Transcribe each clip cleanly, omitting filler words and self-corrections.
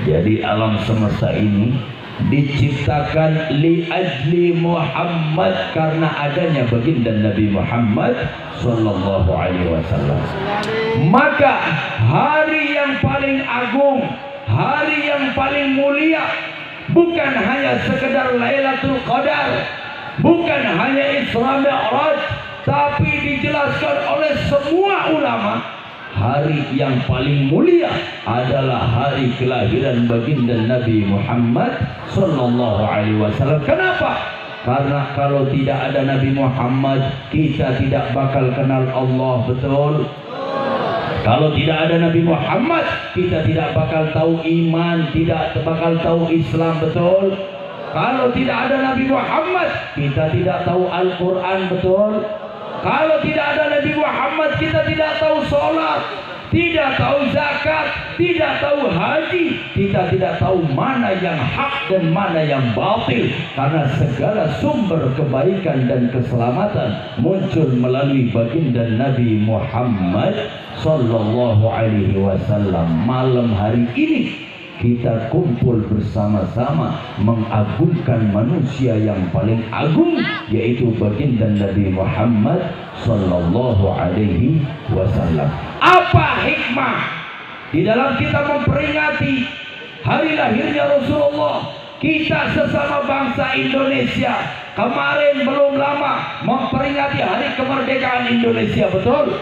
Jadi alam semesta ini diciptakan li ajli Muhammad, karena adanya baginda Nabi Muhammad sallallahu alaihi wasallam. Maka hari yang paling agung, hari yang paling mulia, bukan hanya sekedar Lailatul Qadar, bukan hanya Isra Mi'raj, tapi dijelaskan oleh semua ulama, hari yang paling mulia adalah hari kelahiran baginda Nabi Muhammad sallallahu alaihi wasallam. Kenapa? Karena kalau tidak ada Nabi Muhammad, kita tidak bakal kenal Allah, betul? Kalau tidak ada Nabi Muhammad, kita tidak bakal tahu iman, tidak bakal tahu Islam, betul? Kalau tidak ada Nabi Muhammad, kita tidak tahu Al-Quran, betul? Kalau tidak ada Nabi Muhammad, kita tidak tahu sholat, tidak tahu zakat, tidak tahu haji, kita tidak tahu mana yang hak dan mana yang batil. Karena segala sumber kebaikan dan keselamatan muncul melalui baginda Nabi Muhammad sallallahu alaihi wasallam. Malam hari ini kita kumpul bersama-sama mengagungkan manusia yang paling agung, yaitu baginda Nabi Muhammad sallallahu alaihi wasallam. Apa hikmah di dalam kita memperingati hari lahirnya Rasulullah? Kita sesama bangsa Indonesia kemarin belum lama memperingati hari kemerdekaan Indonesia, betul?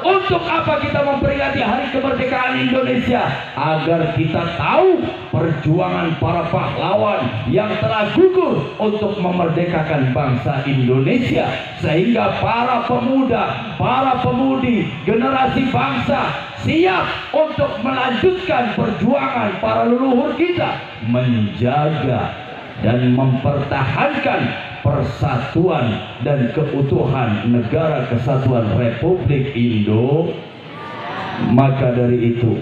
Untuk apa kita memperingati hari kemerdekaan Indonesia? Agar kita tahu perjuangan para pahlawan yang telah gugur untuk memerdekakan bangsa Indonesia, sehingga para pemuda, para pemudi, generasi bangsa siap untuk melanjutkan perjuangan para leluhur kita, menjaga dan mempertahankan persatuan dan keutuhan Negara Kesatuan Republik Indo. Maka dari itu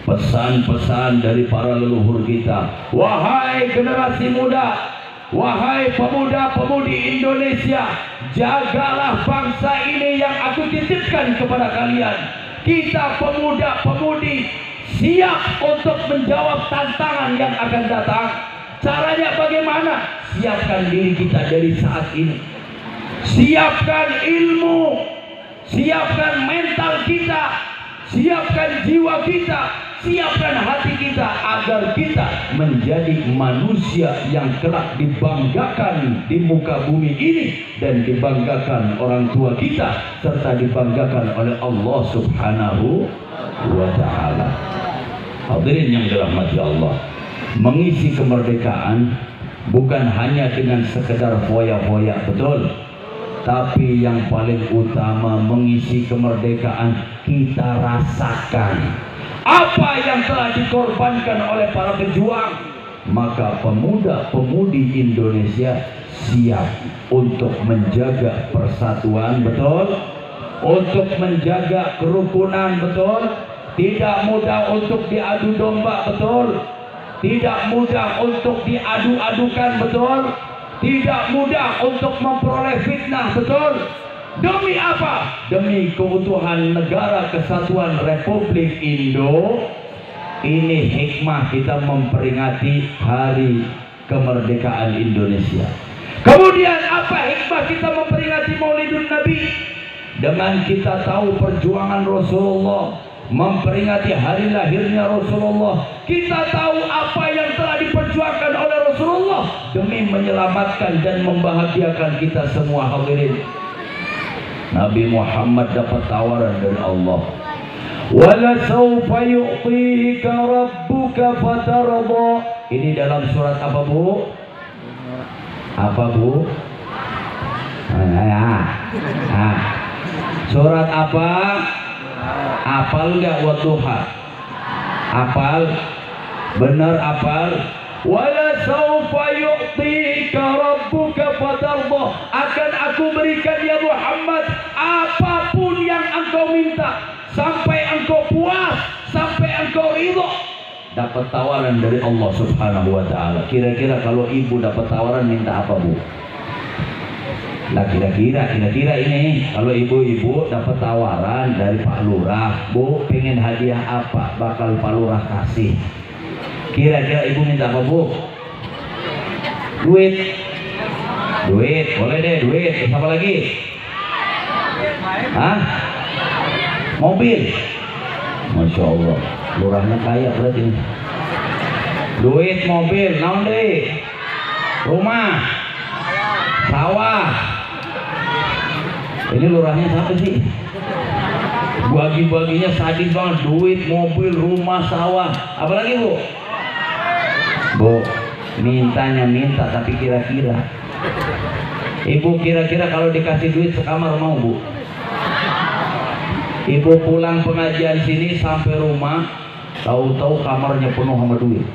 pesan-pesan dari para leluhur kita, wahai generasi muda, wahai pemuda-pemudi Indonesia, jagalah bangsa ini yang aku titipkan kepada kalian. Kita pemuda-pemudi siap untuk menjawab tantangan yang akan datang. Caranya bagaimana? Siapkan diri kita dari saat ini. Siapkan ilmu, siapkan mental kita, siapkan jiwa kita, siapkan hati kita, agar kita menjadi manusia yang kelak dibanggakan di muka bumi ini, dan dibanggakan orang tua kita, serta dibanggakan oleh Allah Subhanahu wa ta'ala. Hadirin yang dirahmati Allah, mengisi kemerdekaan bukan hanya dengan sekedar foya-foya, betul? Tapi yang paling utama, mengisi kemerdekaan kita rasakan apa yang telah dikorbankan oleh para pejuang. Maka pemuda-pemudi Indonesia siap untuk menjaga persatuan, betul? Untuk menjaga kerukunan, betul? Tidak mudah untuk diadu domba, betul? Tidak mudah untuk diadu-adukan, betul? Tidak mudah untuk memperoleh fitnah, betul? Demi apa? Demi keutuhan Negara Kesatuan Republik Indo. Ini hikmah kita memperingati hari kemerdekaan Indonesia. Kemudian apa hikmah kita memperingati Maulidun Nabi? Dengan kita tahu perjuangan Rasulullah, memperingati hari lahirnya Rasulullah, kita tahu apa yang telah diperjuangkan oleh Rasulullah demi menyelamatkan dan membahagiakan kita semua. Hadirin, Nabi Muhammad dapat tawaran dari Allah, wala sawfa yu'tika rabbuka fatarda. Ini dalam surat apa, Bu? Apa, Bu? Surat apa? Apal enggak? Wadduha. Apal? Benar apal? Wala sawfa yu'tika rabbuka fatarda. Akan aku berikan ya Muhammad apapun yang engkau minta, sampai engkau puas, sampai engkau ridho. Dapat tawaran dari Allah Subhanahu wa ta'ala. Kira-kira kalau ibu dapat tawaran, minta apa, Bu? Nah kira-kira ini kalau ibu-ibu dapat tawaran dari Pak Lurah, Bu pengen hadiah apa, bakal Pak Lurah kasih. Kira-kira ibu minta apa, Bu? Duit, boleh deh duit. Terus apa lagi? Hah? Mobil. Masya Allah, lurahnya kaya berarti. Duit, mobil, naon deh? Rumah, sawah. Ini lurahnya siapa sih? Bagi-baginya sadis banget. Duit, mobil, rumah, sawah. Apa lagi, Bu? Bu, mintanya minta tapi kira-kira. Ibu kira-kira kalau dikasih duit sekamar mau, Bu? Ibu pulang pengajian sini sampai rumah, tahu-tahu kamarnya penuh sama duit.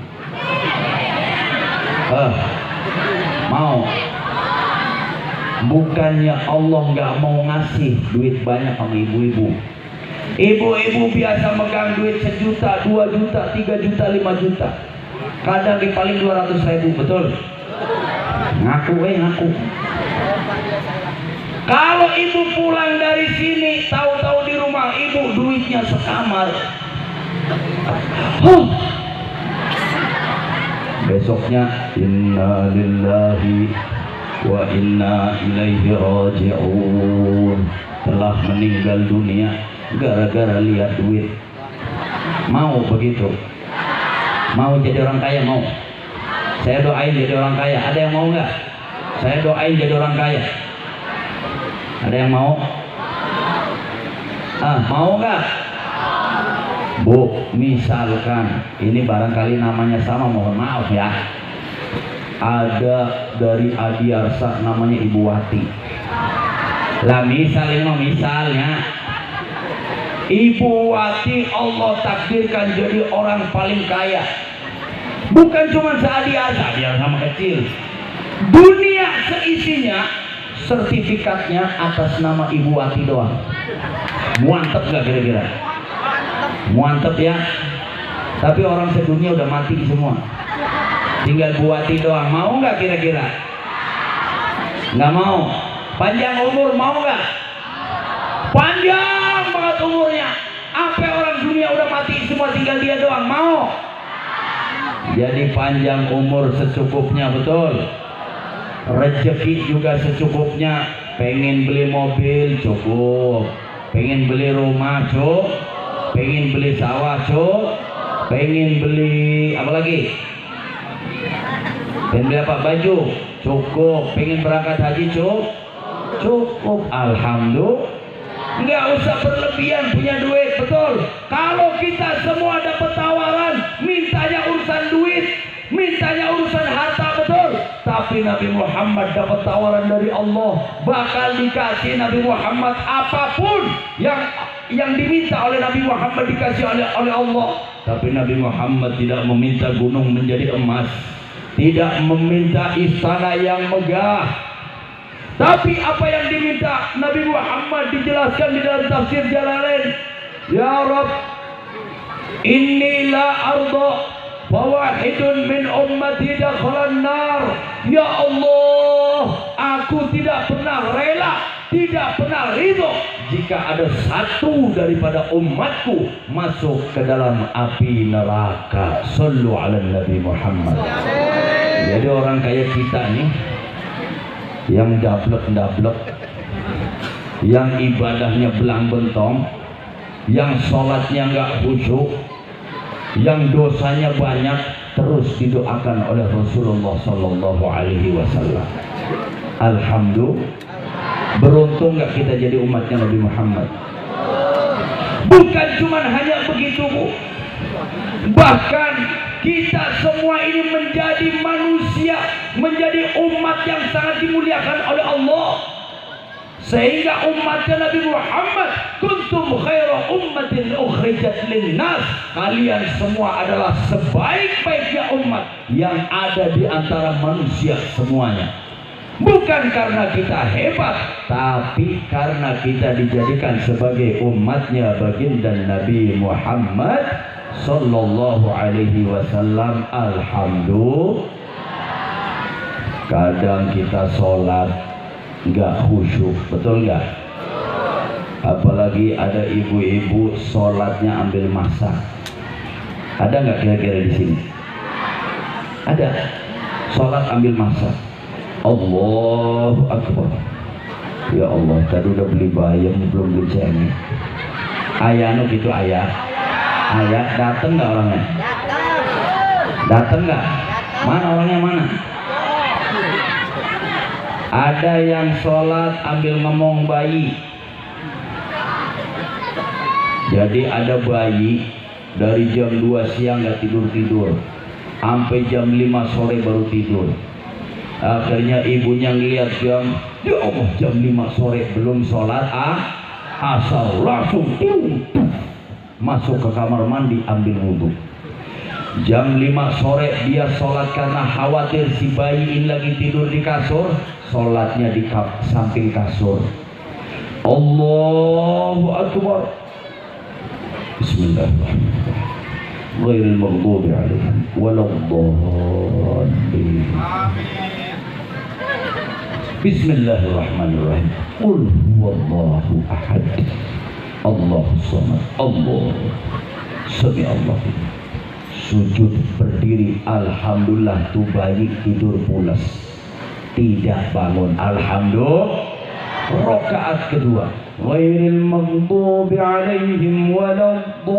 Mau? Bukannya Allah nggak mau ngasih duit banyak sama ibu-ibu. Ibu-ibu biasa megang duit 1 juta, 2 juta, 3 juta, 5 juta. Kadang di paling 200.000, betul? Ngaku. Kalau ibu pulang dari sini, tahu-tahu di rumah ibu duitnya sekamar. Besoknya inna lillahi wa inna ilaihi raji'un, telah meninggal dunia gara-gara lihat duit. Mau begitu? Mau jadi orang kaya? Mau? Saya doain jadi orang kaya. Ada yang mau nggak? Saya doain jadi orang kaya. Ada yang mau? Mau nggak? Bu, misalkan ini barangkali namanya sama, mohon maaf ya. Ada dari Adiarsa namanya Ibu Wati. Lah misalnya Ibu Wati Allah takdirkan jadi orang paling kaya. Bukan cuma se-Adiarsa, Adiarsa sama kecil. Dunia seisinya sertifikatnya atas nama Ibu Wati doang. Muantep gak kira-kira? Muantep ya. Tapi orang sedunia udah mati semua, tinggal Bu Wati doang. Mau nggak kira-kira? Nggak mau. Panjang umur mau nggak? Panjang banget umurnya. Apa orang dunia udah mati semua, tinggal dia doang. Mau? Jadi panjang umur secukupnya, betul. Rezeki juga secukupnya. Pengen beli mobil cukup, pengen beli rumah cukup, pengen beli sawah cukup, pengen beli apa lagi? Pengen beli apa? Baju cukup, pengen berangkat haji cukup. Alhamdulillah. Nggak usah berlebihan punya duit, betul. Kalau kita semua dapat tawaran, mintanya urusan duit, mintanya urusan harta, betul. Tapi Nabi Muhammad dapat tawaran dari Allah, bakal dikasih Nabi Muhammad apapun yang diminta oleh Nabi Muhammad dikasih oleh Allah. Tapi Nabi Muhammad tidak meminta gunung menjadi emas, tidak meminta istana yang megah. Tapi apa yang diminta Nabi Muhammad dijelaskan di dalam tafsir Jalalain. Ya Rabb, inni la arda fawahidun min ummati dakhalan nar. Ya Allah, aku tidak pernah rela, tidak pernah ridho jika ada satu daripada umatku masuk ke dalam api neraka. Sallu ala Nabi Muhammad. Jadi orang kayak kita nih, yang dablek-dablek, yang ibadahnya belang bentong, yang sholatnya nggak khusyuk, yang dosanya banyak, terus didoakan oleh Rasulullah Sallallahu Alaihi Wasallam. Alhamdulillah, beruntung nggak kita jadi umatnya Nabi Muhammad. Bukan cuma hanya begitu, Bu, bahkan kita semua ini menjadi manusia, menjadi umat yang sangat dimuliakan oleh Allah. Sehingga umatnya Nabi Muhammad, kuntum khaira ummatin ukhrijat linnas, kalian semua adalah sebaik-baiknya umat yang ada di antara manusia semuanya. Bukan karena kita hebat, tapi karena kita dijadikan sebagai umatnya baginda Nabi Muhammad Sallallahu Alaihi Wasallam. Alhamdulillah. Kadang kita sholat nggak khusyuk, betul nggak? Apalagi ada ibu-ibu sholatnya ambil masak. Ada nggak kira-kira di sini? Ada. Sholat ambil masak. Allahu Akbar. Ya Allah, tadi udah beli bayam belum beli cengek. Ayah nu gitu ayah. Ayah dateng nggak orangnya? Dateng nggak? Mana orangnya mana? Ada yang sholat ambil ngomong bayi. Jadi ada bayi dari jam 2 siang nggak tidur-tidur, sampai jam 5 sore baru tidur. Akhirnya ibunya ngeliat jam, ya Allah jam 5 sore belum sholat asal langsung masuk ke kamar mandi ambil wudhu. Jam 5 sore dia sholat karena khawatir si bayi ini lagi tidur di kasur, sholatnya di samping kasur. Allahu Akbar. Bismillahirrahmanirrahim. Ghairil maghdubi alaihim waladdallin. Bismillahirrahmanirrahim. Qul huwallahu ahad. Allahus samad. Allah. Sami Allah. Sujud berdiri, alhamdulillah tuh bayi tidur pulas, tidak bangun, alhamdulillah. Rakaat kedua, ghairil maghdubi alaihim waladdallin.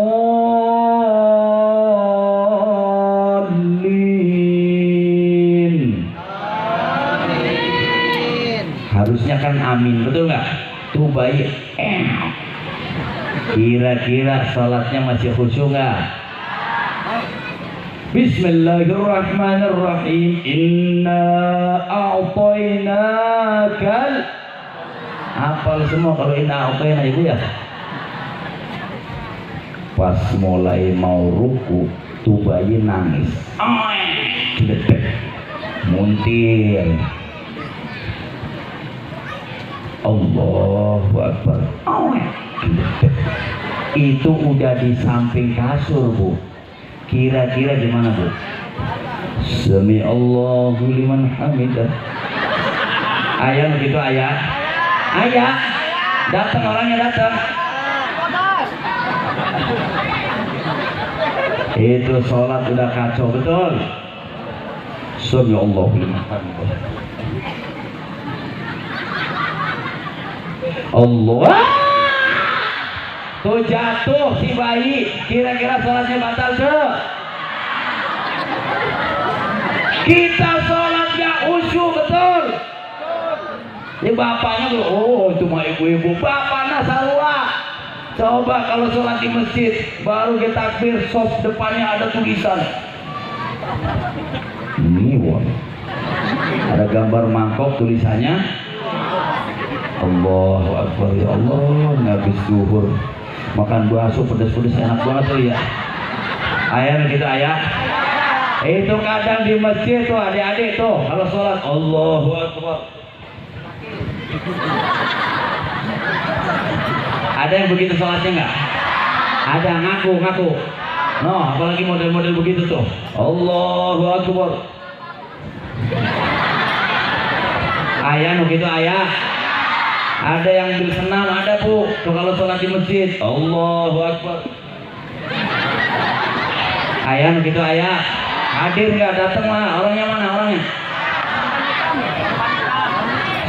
Amin. Harusnya kan amin, betul nggak? Tuh bayi kira-kira salatnya masih khusyuk nggak? Bismillahirrahmanirrahim. Inna a'tainakal. Hafal semua kalau inna a'taina ibu ya. Pas mulai mau ruku, tuh bayi nangis. Dedek, muntir. Allahu Akbar. Itu udah di samping kasur, Bu. Kira-kira gimana, Bu? Sami Allahu liman hamidah. Ayah begitu ayah. Ayah. Datang orangnya datang. Itu sholat udah kacau betul. Sami Allahu liman hamidah. Allah. Tuh jatuh si bayi, kira-kira sholatnya batal tuh. Kita sholat gak khusyuk betul. Ini bapaknya tuh, oh itu mah ibu-ibu, bapaknya sarua. Coba kalau sholat di masjid, baru kita takbir, soft depannya ada tulisan. Ini wah, ada gambar mangkok tulisannya. Allahu Akbar, ya Allah, habis zuhur makan bakso pedas-pedas enak banget tuh ya. Ayah gitu ayah. Itu kadang di masjid tuh adik-adik tuh kalau sholat Allahu Akbar. Ada yang begitu sholatnya nggak? Ada ngaku. No, apalagi model-model begitu tuh. Allahu Akbar. Ayah begitu ayah. Ada yang bersenam, ada Bu. Tuh kalau sholat di masjid, Allahu Akbar. Ayah begitu ayah. Hadir nggak? Datang lah. Orangnya mana orangnya?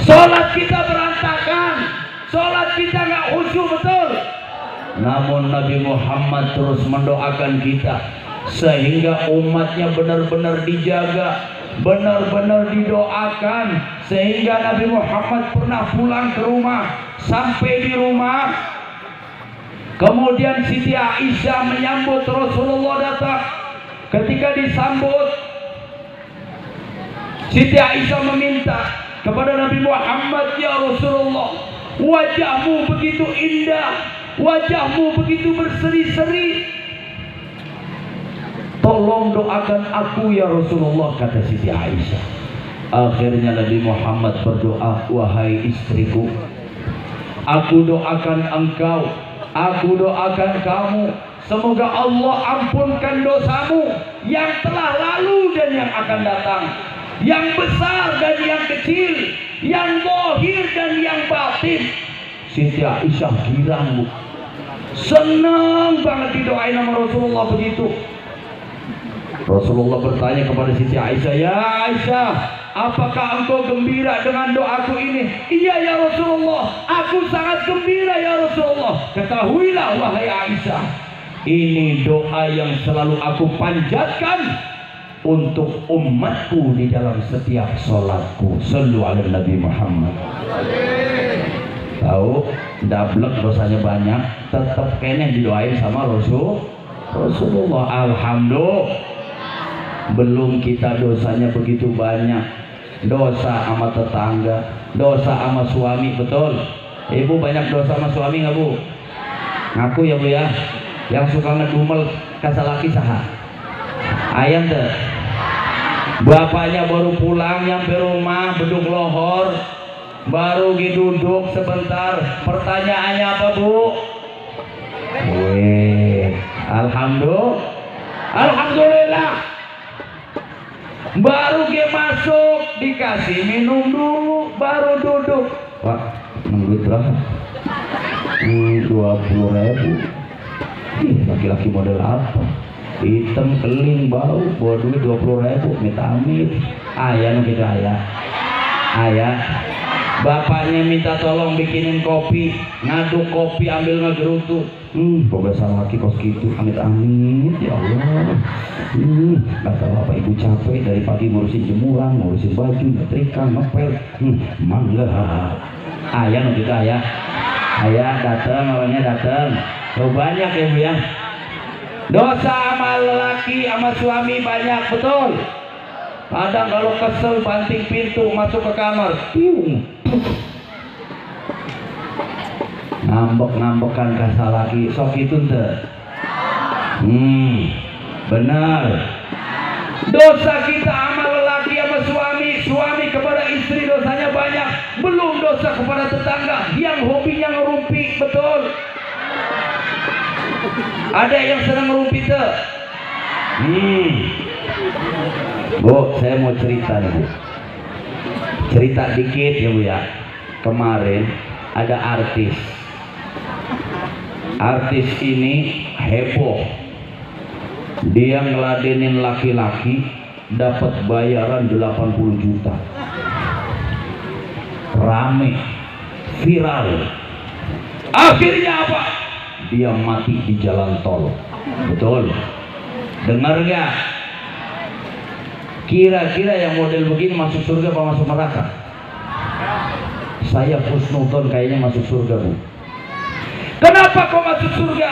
Sholat kita berantakan. Sholat kita nggak khusyuk betul. Namun Nabi Muhammad terus mendoakan kita sehingga umatnya benar-benar dijaga, benar-benar didoakan, sehingga Nabi Muhammad pernah pulang ke rumah. Sampai di rumah, kemudian Siti Aisyah menyambut Rasulullah datang. Ketika disambut, Siti Aisyah meminta kepada Nabi Muhammad, ya Rasulullah, wajahmu begitu indah, wajahmu begitu berseri-seri, tolong doakan aku ya Rasulullah, kata Siti Aisyah. Akhirnya Nabi Muhammad berdoa, wahai istriku, aku doakan engkau, aku doakan kamu, semoga Allah ampunkan dosamu yang telah lalu dan yang akan datang, yang besar dan yang kecil, yang zahir dan yang batin. Siti Aisyah girang, Bu. Senang banget didoain sama Rasulullah begitu. Rasulullah bertanya kepada Siti Aisyah, "Ya Aisyah, apakah engkau gembira dengan doaku ini?" "Iya ya Rasulullah, aku sangat gembira ya Rasulullah." "Ketahuilah wahai Aisyah, ini doa yang selalu aku panjatkan untuk umatku di dalam setiap sholatku. Sallu ala Nabi Muhammad." Tahu, dablek dosanya banyak, tetap kayaknya didoain sama Rasulullah. Alhamdulillah, belum kita dosanya begitu banyak. Dosa sama tetangga, dosa sama suami, betul? Ibu banyak dosa sama suami nggak, Bu? Ngaku ya, Bu ya. Yang suka ngedumel kasalaki saha? Ayam tuh. Bapaknya baru pulang nyampe rumah beduk lohor, baru duduk sebentar. Pertanyaannya apa, Bu? Alhamdulillah. Baru dia masuk dikasih minum dulu, baru duduk. Pak, nunggu berapa? 20.000. Laki-laki model apa? Hitam, keling, bau, bawa duit 20.000, minta amit. Ayah gitu, ayah. Bapaknya minta tolong bikinin kopi, ngaduk kopi ambil ngegerutu. Bogasan laki kos gitu, amit-amit, ya Allah. Gak tahu apa ibu capek dari pagi ngurusin jemuran, ngurusin baju, ngetrika, ngepel. Mangga. Ayah gitu, ayah datang, orangnya datang. Oh, banyak ya, Bu ya. Dosa sama lelaki sama suami banyak, betul. Kadang kalau kesel banting pintu masuk ke kamar, ngambek-ngambekan kasar lagi, sok itu ente. Benar. Dosa kita sama lelaki sama suami kepada istri dosanya banyak. Belum dosa kepada tetangga yang hobinya ngerumpi, betul. Ada yang senang ngerumpi tuh. Bu, saya mau cerita nih, Bu. Cerita dikit ya, Bu ya. Kemarin ada artis ini heboh. Dia ngeladenin laki-laki, dapat bayaran 80 juta. Rame, viral. Akhirnya apa? Dia mati di jalan tol. Betul. Dengar nggak? Kira-kira yang model begini masuk surga apa masuk neraka? Saya husnudon kayaknya masuk surga, Bu. Kenapa kok masuk surga?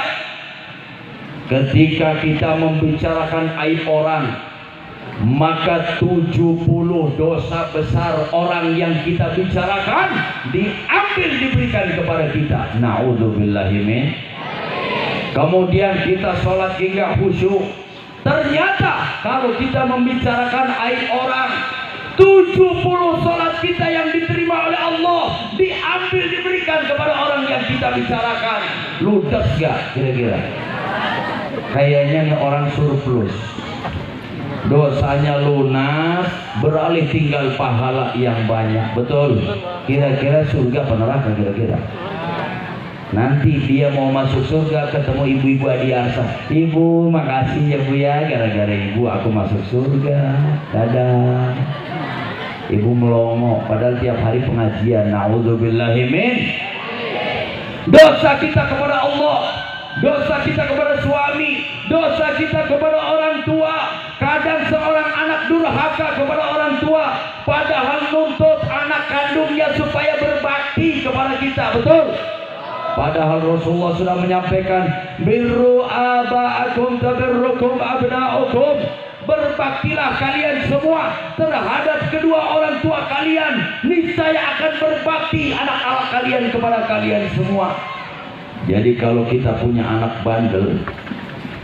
Ketika kita membicarakan aib orang, maka 70 dosa besar orang yang kita bicarakan diambil diberikan kepada kita. Na'udzubillahi min. Kemudian kita sholat hingga khusyuk. Ternyata kalau kita membicarakan aib orang, 70 sholat kita yang diterima oleh Allah diambil diberikan kepada orang yang kita bicarakan. Ludes gak kira-kira? Kayaknya nih orang surplus, dosanya lunas, beralih tinggal pahala yang banyak. Betul. Kira-kira surga apa neraka kira-kira? Nanti dia mau masuk surga ketemu ibu-ibu Adiarsa. "Ibu, makasih ya Bu ya, gara-gara ibu aku masuk surga. Dadah." Ibu melongo padahal tiap hari pengajian. Na'udzubillahi min. Dosa kita kepada Allah, dosa kita kepada suami, dosa kita kepada orang tua. Kadang seorang anak durhaka kepada orang tua, padahal nuntut anak kandungnya supaya berbakti kepada kita. Betul. Padahal Rasulullah sudah menyampaikan, birru aba'akum tabirrukum abna'ukum. Berbaktilah kalian semua terhadap kedua orang tua kalian, niscaya akan berbakti anak-anak kalian kepada kalian semua. Jadi kalau kita punya anak bandel,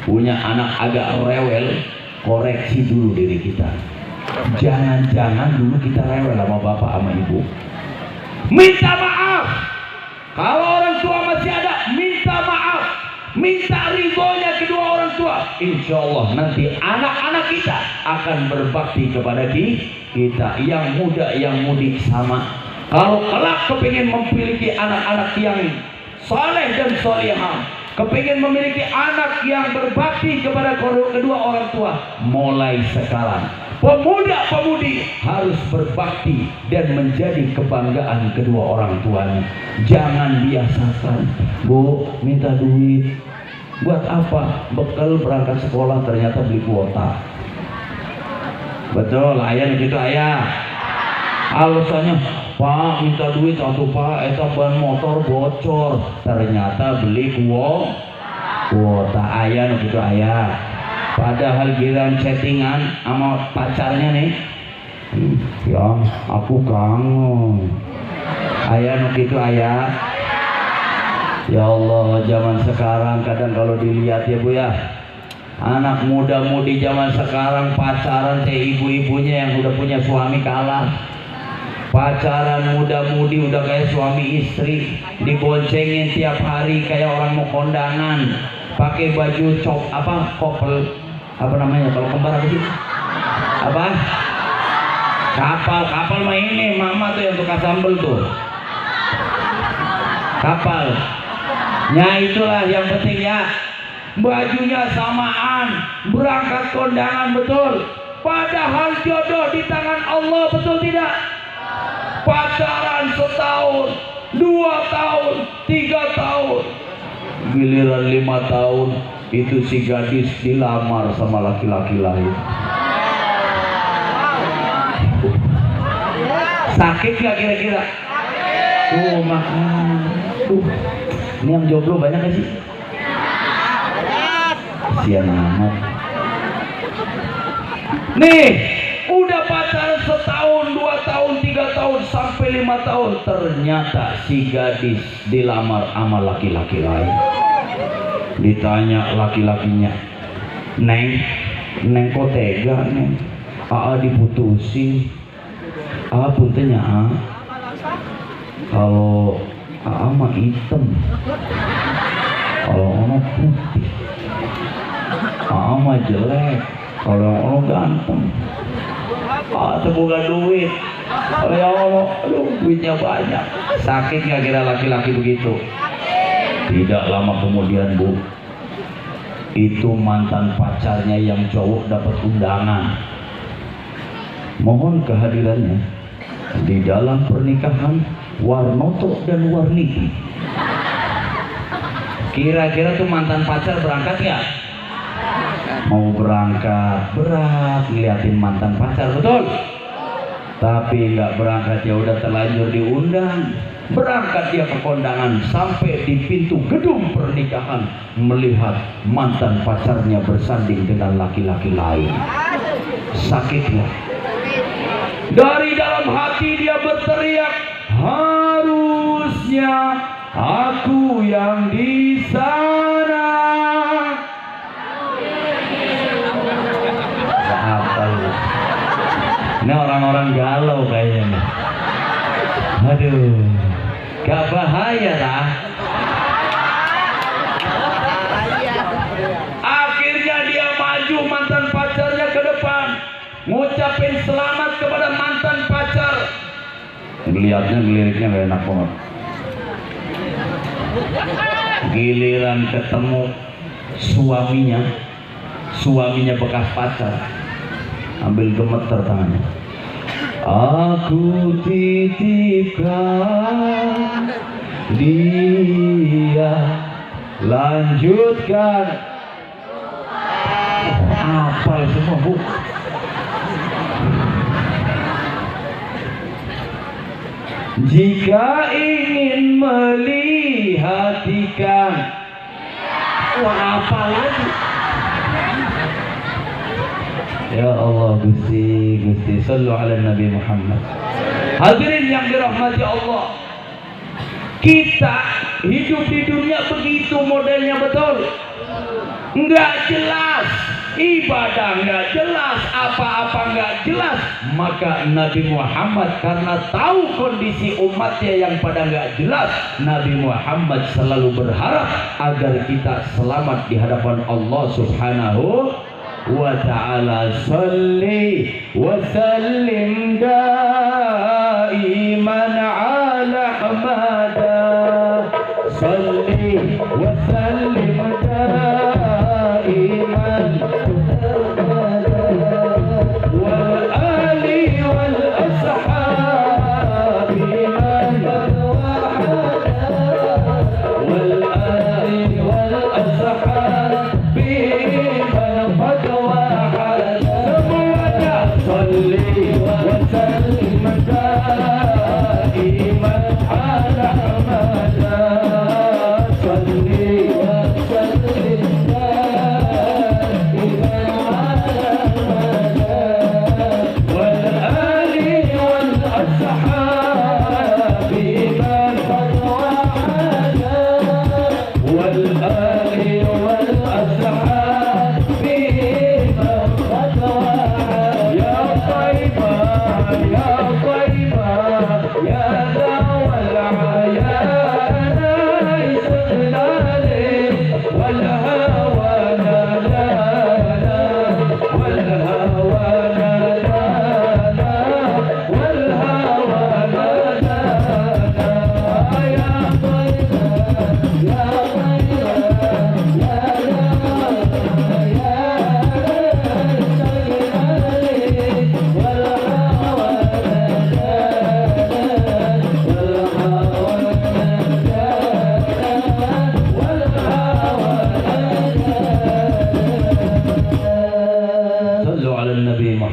punya anak agak rewel, koreksi dulu diri kita. Jangan-jangan dulu kita rewel sama bapak sama ibu. Minta maaf. Kalau orang tua masih ada, minta maaf, minta ridhonya kedua orang tua. Insya Allah nanti anak-anak kita akan berbakti kepada kita, yang muda yang mudi sama. Kalau kelak kepingin memiliki anak-anak yang saleh dan salihah, kepingin memiliki anak yang berbakti kepada kedua orang tua, mulai sekarang pemuda-pemudi harus berbakti dan menjadi kebanggaan kedua orang tuanya. Jangan biasakan, Bu, minta duit buat apa? Bekal berangkat sekolah, ternyata beli kuota. Betul, ayah gitu ayah. Alasannya, Pak minta duit atau Pak eta ban motor bocor, ternyata beli kuota. Ayah gitu ayah. Padahal giliran chattingan sama pacarnya nih, ya aku kangen. Ayah gitu ayah. Ya Allah, zaman sekarang kadang kalau dilihat ya Bu ya, anak muda-mudi zaman sekarang pacaran teh ibu-ibunya yang udah punya suami kalah. Pacaran muda-mudi udah kayak suami istri, diboncengin tiap hari kayak orang mau kondangan, pakai baju kopel, apa namanya kalau kembar apa sih? Apa? Kapal mah ini mama tuh yang tukang sambel tuh. Kapal. Ya itulah yang penting ya. Bajunya samaan, berangkat kondangan betul. Padahal jodoh di tangan Allah, betul tidak? Pacaran setahun, 2 tahun, 3 tahun, giliran 5 tahun itu si gadis dilamar sama laki-laki lain. Sakit gak kira-kira? Makan. Ini yang jomblo banyak gak sih? Kasian amat. Nih, udah pacaran setahun, 2 tahun, 3 tahun, sampai 5 tahun, ternyata si gadis dilamar sama laki-laki lain. Ditanya laki-lakinya, Neng kok tega Neng? Diputusin. Puntenya kalau mah hitam, kalau ono putih. Mah jelek, kalau ono ganteng. Bukan duit. Kalau ya Allah, duitnya banyak. Sakit nggak kira laki-laki begitu? Tidak lama kemudian Bu, itu mantan pacarnya yang cowok dapat undangan. Mohon kehadirannya di dalam pernikahan Warnoto dan Warniti. Kira-kira tuh mantan pacar berangkat nggak? Mau berangkat, berat ngeliatin mantan pacar, betul? Tapi nggak berangkat, ya udah terlanjur diundang. Berangkat dia ke kondangan, sampai di pintu gedung pernikahan melihat mantan pacarnya bersanding dengan laki-laki lain. Sakitlah. Dari dalam hati dia berteriak, harusnya aku yang di sana. Ini orang-orang galau kayaknya nih. Aduh, gak bahaya lah. Akhirnya dia maju mantan pacarnya ke depan, ngucapin selamat kepada mantan pacar. Ngeliatnya liriknya gak enak banget. Giliran ketemu suaminya bekas pacar, ambil gemeter tangannya. Aku titipkan dia, lanjutkan. Apa semua Bu? Jika ingin melihat ikan. Wah, apa lagi? Ya Allah, Gusti sallu ala Nabi Muhammad. Hadirin yang dirahmati Allah, kita hidup di dunia begitu modelnya, betul? Nggak jelas, ibadah nggak jelas, apa-apa nggak jelas. Maka Nabi Muhammad karena tahu kondisi umatnya yang pada nggak jelas, Nabi Muhammad selalu berharap agar kita selamat di hadapan Allah Subhanahu wa ta'ala. Salli wa sallim daiman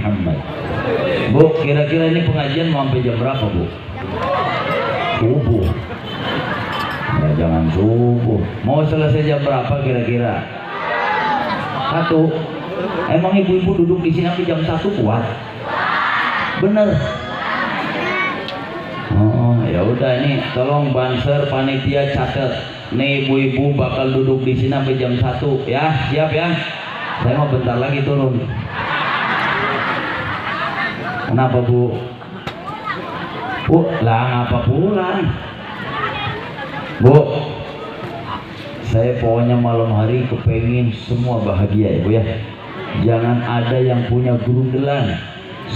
Muhammad. Bu, kira-kira ini pengajian mau sampai jam berapa, Bu? Subuh. Ya, jangan subuh. Mau selesai jam berapa kira-kira? 1. Emang ibu-ibu duduk di sini sampai jam 1 kuat? Bener. Oh, ya udah ini tolong banser panitia catat. Nih ibu-ibu bakal duduk di sini sampai jam 1 ya. Siap ya? Saya mau bentar lagi turun. Kenapa, Bu? Bu, lah ngapa pulang? Bu, saya pokoknya malam hari kepengin semua bahagia ya, Bu ya. Jangan ada yang punya gerundelan.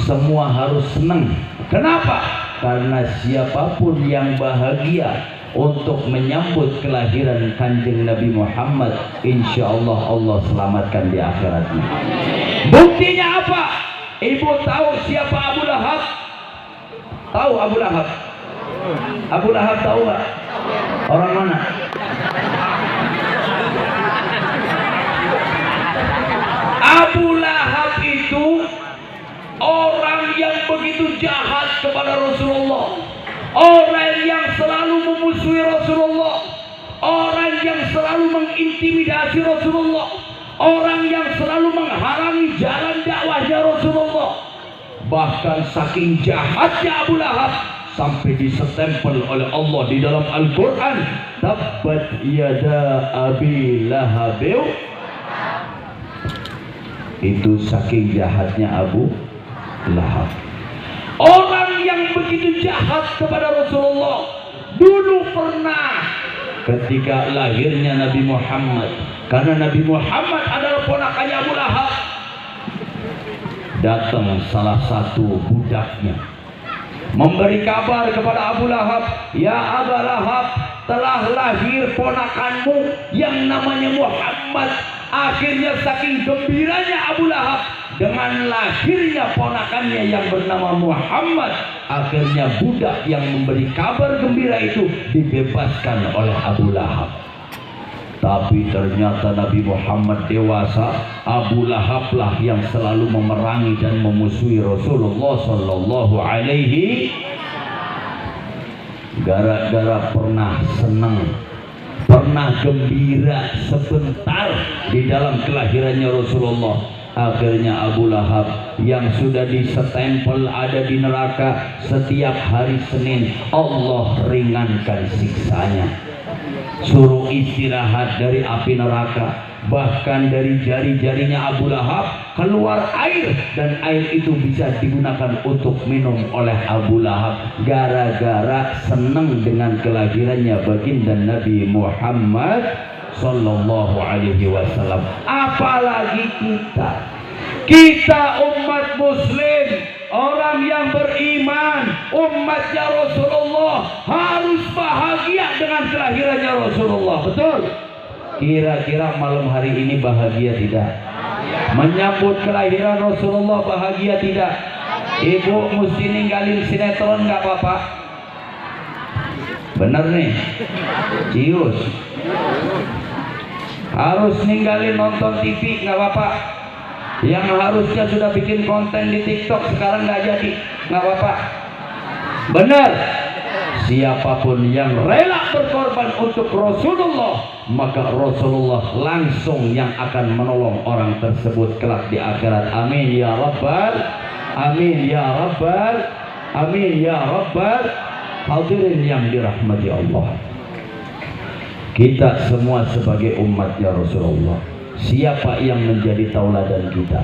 Semua harus senang. Kenapa? Karena siapapun yang bahagia untuk menyambut kelahiran Kanjeng Nabi Muhammad, insya Allah Allah selamatkan di akhiratnya. Buktinya apa? Ibu tahu siapa Abu Lahab? Tahu Abu Lahab? Abu Lahab tahu nggak? Orang mana? Abu Lahab itu orang yang begitu jahat kepada Rasulullah, orang yang selalu memusuhi Rasulullah, orang yang selalu mengintimidasi Rasulullah, orang yang selalu menghalangi jalan dakwahnya Rasulullah. Bahkan saking jahatnya Abu Lahab sampai disestempel oleh Allah di dalam Al-Quran, tabbat yada abi lahab. Itu saking jahatnya Abu Lahab. Orang yang begitu jahat kepada Rasulullah. Dulu pernah ketika lahirnya Nabi Muhammad, karena Nabi Muhammad adalah ponakannya Abu Lahab, datang salah satu budaknya memberi kabar kepada Abu Lahab, ya Abu Lahab, telah lahir ponakanmu yang namanya Muhammad. Akhirnya saking gembiranya Abu Lahab dengan lahirnya ponakannya yang bernama Muhammad, akhirnya budak yang memberi kabar gembira itu dibebaskan oleh Abu Lahab. Tapi ternyata Nabi Muhammad dewasa, Abu Lahab lah yang selalu memerangi dan memusuhi Rasulullah Sallallahu Alaihi. Gara-gara pernah senang, pernah gembira sebentar di dalam kelahirannya Rasulullah, akhirnya Abu Lahab yang sudah disestempel ada di neraka, setiap hari Senin Allah ringankan siksanya, suruh istirahat dari api neraka. Bahkan dari jari-jarinya Abu Lahab keluar air, dan air itu bisa digunakan untuk minum oleh Abu Lahab, gara-gara senang dengan kelahirannya baginda Nabi Muhammad Sallallahu Alaihi Wasallam. Apalagi kita umat muslim, orang yang beriman, umatnya Rasulullah, harus bahagia dengan kelahirannya Rasulullah. Betul? Kira-kira malam hari ini bahagia tidak? Menyambut kelahiran Rasulullah bahagia tidak? Ibu mesti ninggalin sinetron nggak apa-apa? Bener nih, cius. Harus ninggalin nonton TV nggak apa-apa. Yang harusnya sudah bikin konten di TikTok sekarang nggak jadi, nggak apa-apa. Bener. Siapapun yang rela berkorban untuk Rasulullah, maka Rasulullah langsung yang akan menolong orang tersebut kelak di akhirat. Amin ya Rabbal, amin ya Rabbal, amin ya Rabbal. Hadirin yang dirahmati Allah, kita semua sebagai umatnya Rasulullah, siapa yang menjadi tauladan kita?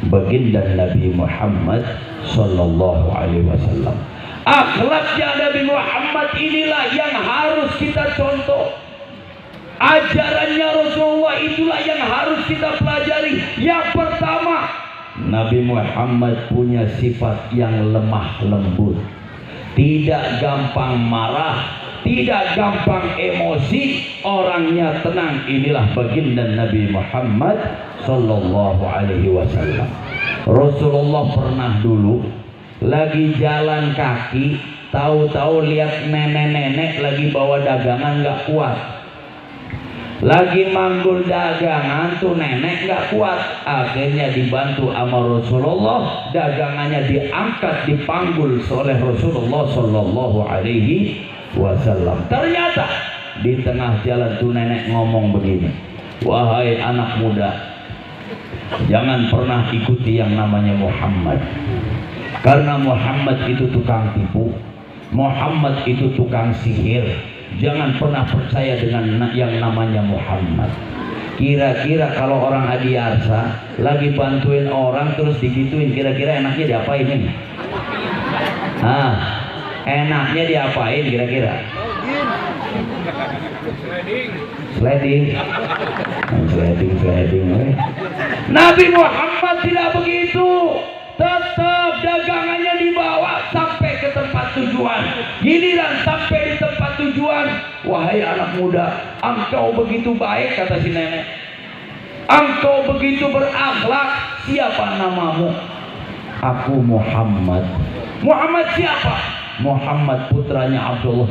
Baginda Nabi Muhammad Sallallahu Alaihi Wasallam. Akhlaknya Nabi Muhammad inilah yang harus kita contoh. Ajarannya Rasulullah itulah yang harus kita pelajari. Yang pertama, Nabi Muhammad punya sifat yang lemah lembut, tidak gampang marah, tidak gampang emosi, orangnya tenang. Inilah baginda Nabi Muhammad Sallallahu Alaihi Wasallam. Rasulullah pernah dulu lagi jalan kaki, tahu-tahu lihat nenek-nenek lagi bawa dagangan, nggak kuat. lagi manggul dagangan tuh nenek nggak kuat, akhirnya dibantu sama Rasulullah, dagangannya diangkat dipanggul oleh Rasulullah Shallallahu Alaihi Wasallam. Ternyata di tengah jalan tuh nenek ngomong begini, wahai anak muda, jangan pernah ikuti yang namanya Muhammad, karena Muhammad itu tukang tipu, Muhammad itu tukang sihir. Jangan pernah percaya dengan yang namanya Muhammad. Kira-kira kalau orang adiarsa lagi bantuin orang terus digituin, kira-kira enaknya diapain ini? Enaknya diapain kira-kira? Sliding. Nabi Muhammad tidak begitu. Tetap dagangannya dibawa sampai ke tempat tujuan. Giliran sampai di tempat tujuan, wahai anak muda, engkau begitu baik, kata si nenek, engkau begitu berakhlak, siapa namamu? Aku Muhammad. Muhammad siapa? Muhammad putranya Abdullah.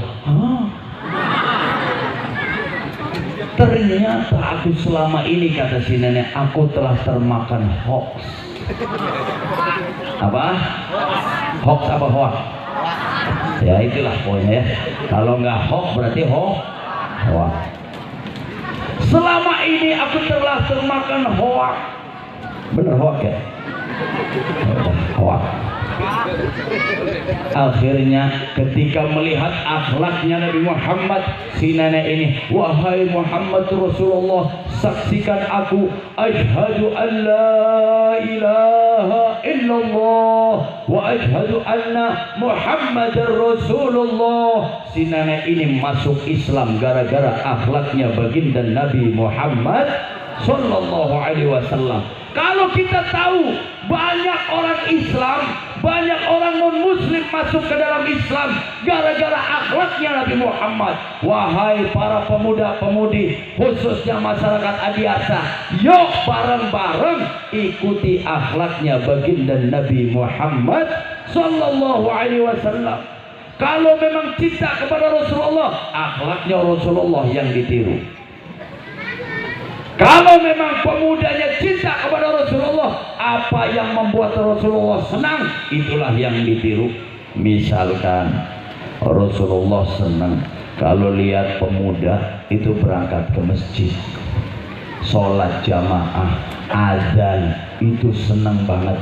Ternyata aku selama ini, kata si nenek, aku telah termakan hoax. Apa? Hoax apa hoax? Ya itulah pokoknya ya. Kalau nggak hoax berarti hoax. Selama ini aku telah termakan hoax. Bener hoax ya? Hoax. Akhirnya ketika melihat akhlaknya Nabi Muhammad, si nenek ini, wahai Muhammad Rasulullah, saksikan aku, asyhadu an la ilaha illallah wa asyhadu anna Muhammadar Rasulullah. Si nenek ini masuk Islam gara-gara akhlaknya baginda Nabi Muhammad Sallallahu Alaihi Wasallam. Kalau kita tahu banyak orang Islam, banyak orang non-muslim masuk ke dalam Islam gara-gara akhlaknya Nabi Muhammad. Wahai para pemuda-pemudi, khususnya masyarakat adiasa, yuk bareng-bareng ikuti akhlaknya baginda Nabi Muhammad Sallallahu Alaihi Wasallam. Kalau memang cinta kepada Rasulullah, akhlaknya Rasulullah yang ditiru. Kalau memang pemudanya cinta kepada Rasulullah, apa yang membuat Rasulullah senang, itulah yang ditiru. Misalkan Rasulullah senang kalau lihat pemuda itu berangkat ke masjid, sholat jamaah, azan, itu senang banget.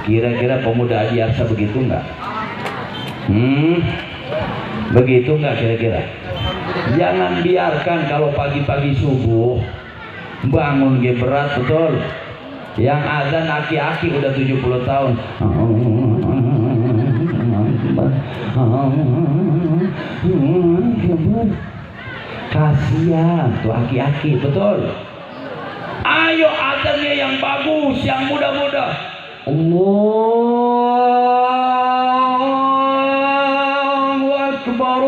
Kira-kira pemuda adiasa begitu enggak? Begitu enggak kira-kira? Jangan biarkan kalau pagi-pagi subuh bangun ge berat, betul. Yang azan aki-aki udah 70 tahun. Kasihan tuh aki-aki, betul. Ayo azannya yang bagus, yang muda-muda. Allahu Akbar,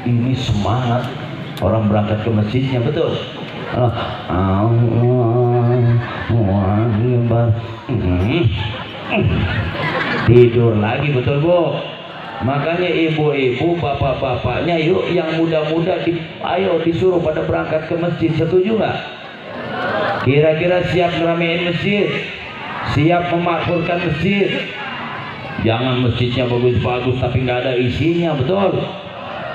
ini semangat orang berangkat ke masjidnya, betul. Tidur lagi, betul Bu. Makanya ibu-ibu, bapak-bapaknya, yuk yang muda-muda ayo disuruh pada berangkat ke masjid. Setuju nggak? Kira-kira siap ngeramein masjid, siap memakmurkan masjid. Jangan masjidnya bagus-bagus tapi nggak ada isinya, betul.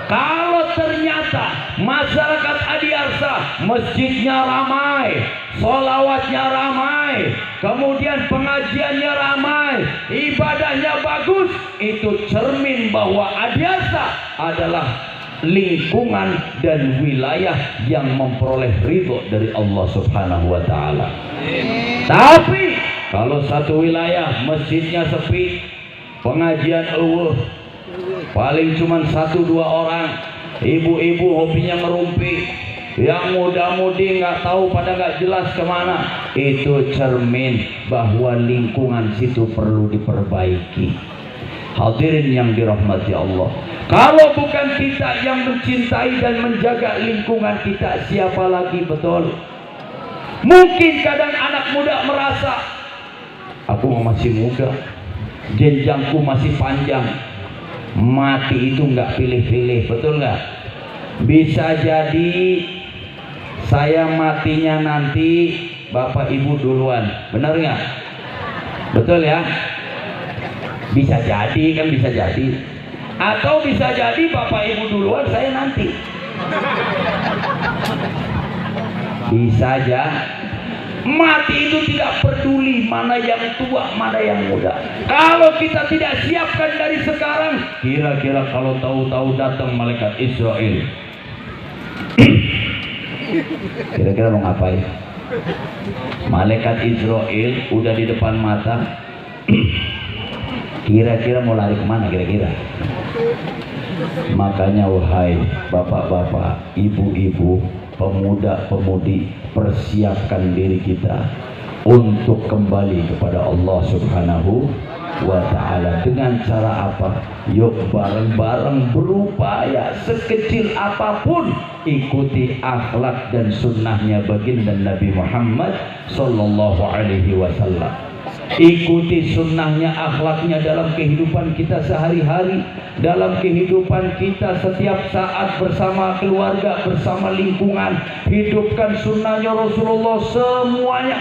Kalau ternyata masyarakat adiarsa masjidnya ramai, sholawatnya ramai, kemudian pengajiannya ramai, ibadahnya bagus, itu cermin bahwa adiarsa adalah lingkungan dan wilayah yang memperoleh ridho dari Allah Subhanahu wa Ta'ala. Tapi kalau satu wilayah masjidnya sepi, pengajian paling cuma 1-2 orang, ibu-ibu hobinya ngerumpi, yang muda-mudi nggak tahu, pada nggak jelas kemana, itu cermin bahwa lingkungan situ perlu diperbaiki. Hadirin yang dirahmati Allah, kalau bukan kita yang mencintai dan menjaga lingkungan kita, siapa lagi, betul? Mungkin kadang anak muda merasa, aku masih muda, jenjangku masih panjang. Mati itu nggak pilih-pilih, betul nggak? Bisa jadi saya matinya nanti bapak ibu duluan, benar nggak? Betul ya? Bisa jadi kan, bisa jadi. Atau bisa jadi bapak ibu duluan, saya nanti. Bisa aja. Mati itu tidak peduli mana yang tua, mana yang muda. Kalau kita tidak siapkan dari sekarang, kira-kira kalau tahu-tahu datang malaikat Israel, kira-kira mau ngapain? Malaikat Israel udah di depan mata, kira-kira mau lari kemana kira-kira? Makanya wahai bapak-bapak, ibu-ibu, pemuda-pemudi, persiapkan diri kita untuk kembali kepada Allah Subhanahu wa ta'ala. Dengan cara apa? Yuk bareng-bareng berupaya sekecil apapun ikuti akhlak dan sunnahnya baginda Nabi Muhammad sallallahu alaihi wasallam. Ikuti sunnahnya, akhlaknya dalam kehidupan kita sehari-hari, dalam kehidupan kita setiap saat bersama keluarga, bersama lingkungan. Hidupkan sunnahnya Rasulullah semuanya.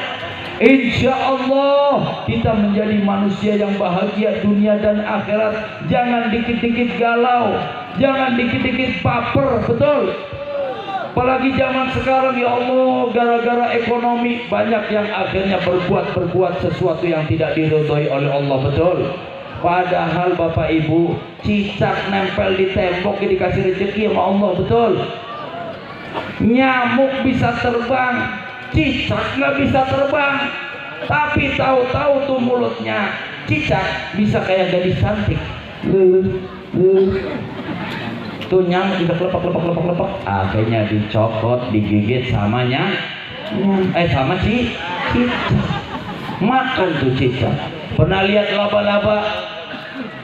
Insya Allah kita menjadi manusia yang bahagia dunia dan akhirat. Jangan dikit-dikit galau, jangan dikit-dikit baper, betul? Apalagi zaman sekarang, ya Allah, gara-gara ekonomi banyak yang akhirnya berbuat sesuatu yang tidak diridhoi oleh Allah, betul? Padahal Bapak Ibu, cicak nempel di tembok dikasih rezeki sama Allah, betul? Nyamuk bisa terbang, cicak nggak bisa terbang. Tapi tahu-tahu tuh mulutnya cicak bisa kayak gadis cantik. Tuh nyamuk juga lepak, akhirnya dicokot, digigit samanya, sama cicak. Makan tuh cicak. Pernah lihat laba-laba?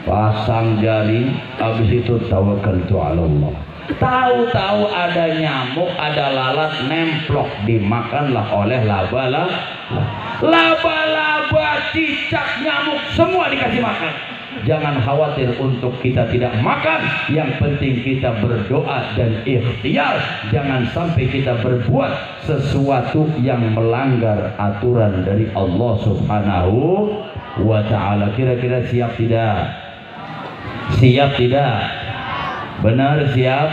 Pasang jaring, habis itu tawakkaltu ala Allah. Tahu-tahu ada nyamuk, ada lalat, nemplok, dimakanlah oleh laba-laba, cicak, nyamuk, semua dikasih makan. Jangan khawatir untuk kita tidak makan, yang penting kita berdoa dan ikhtiar. Jangan sampai kita berbuat sesuatu yang melanggar aturan dari Allah Subhanahu wa ta'ala. Kira-kira siap tidak? Siap tidak? Benar siap?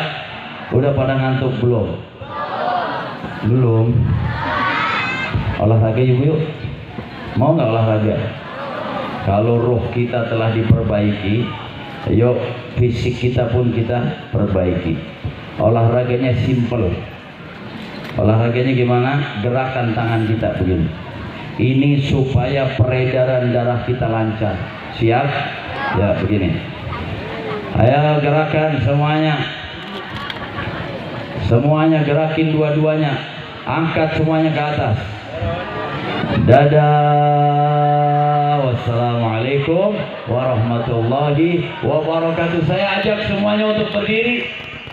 Udah pada ngantuk belum? Belum? Olahraga yuk. Mau nggak olahraga? Kalau roh kita telah diperbaiki, yuk fisik kita pun kita perbaiki. Olahraganya simple. Olahraganya gimana? Gerakan tangan kita begini. Ini supaya peredaran darah kita lancar. Siap? Ya begini. Ayo gerakan semuanya. Semuanya gerakin dua-duanya. Angkat semuanya ke atas. Dadah. Wassalamualaikum warahmatullahi wabarakatuh. Saya ajak semuanya untuk berdiri.